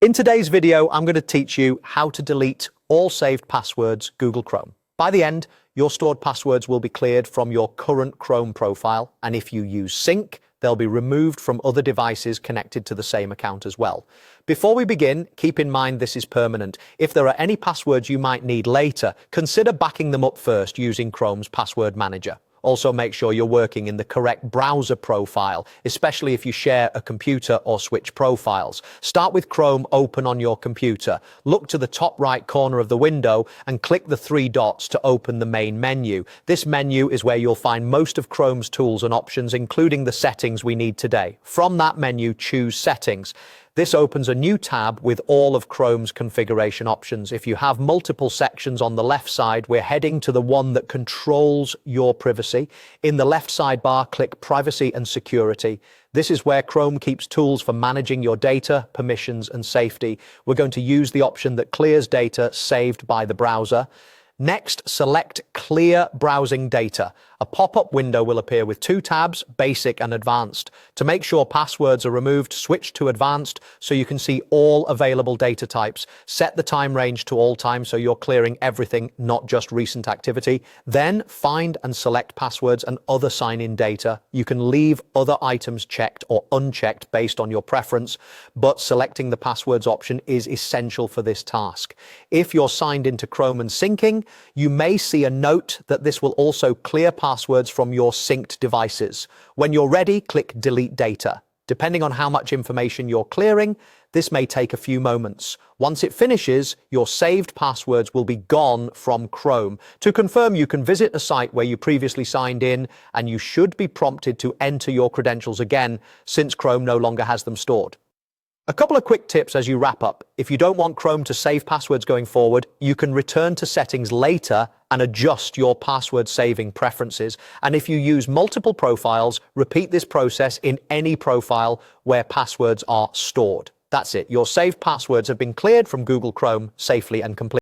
In today's video, I'm going to teach you how to delete all saved passwords Google Chrome. By the end, your stored passwords will be cleared from your current Chrome profile, and if you use Sync, they'll be removed from other devices connected to the same account as well. Before we begin, keep in mind this is permanent. If there are any passwords you might need later, consider backing them up first using Chrome's Password Manager. Also, make sure you're working in the correct browser profile, especially if you share a computer or switch profiles. Start with Chrome open on your computer. Look to the top right corner of the window and click the three dots to open the main menu. This menu is where you'll find most of Chrome's tools and options, including the settings we need today. From that menu, choose Settings. This opens a new tab with all of Chrome's configuration options. If you have multiple sections on the left side, we're heading to the one that controls your privacy. In the left sidebar, click Privacy and Security. This is where Chrome keeps tools for managing your data, permissions, and safety. We're going to use the option that clears data saved by the browser. Next, select Clear Browsing Data. A pop-up window will appear with two tabs, Basic and Advanced. To make sure passwords are removed, switch to Advanced so you can see all available data types. Set the time range to all time so you're clearing everything, not just recent activity. Then find and select passwords and other sign-in data. You can leave other items checked or unchecked based on your preference, but selecting the passwords option is essential for this task. If you're signed into Chrome and syncing, you may see a note that this will also clear passwords from your synced devices. When you're ready, click Delete Data. Depending on how much information you're clearing, this may take a few moments. Once it finishes, your saved passwords will be gone from Chrome. To confirm, you can visit a site where you previously signed in, and you should be prompted to enter your credentials again since Chrome no longer has them stored. A couple of quick tips as you wrap up. If you don't want Chrome to save passwords going forward, you can return to settings later and adjust your password saving preferences. And if you use multiple profiles, repeat this process in any profile where passwords are stored. That's it. Your saved passwords have been cleared from Google Chrome safely and completely.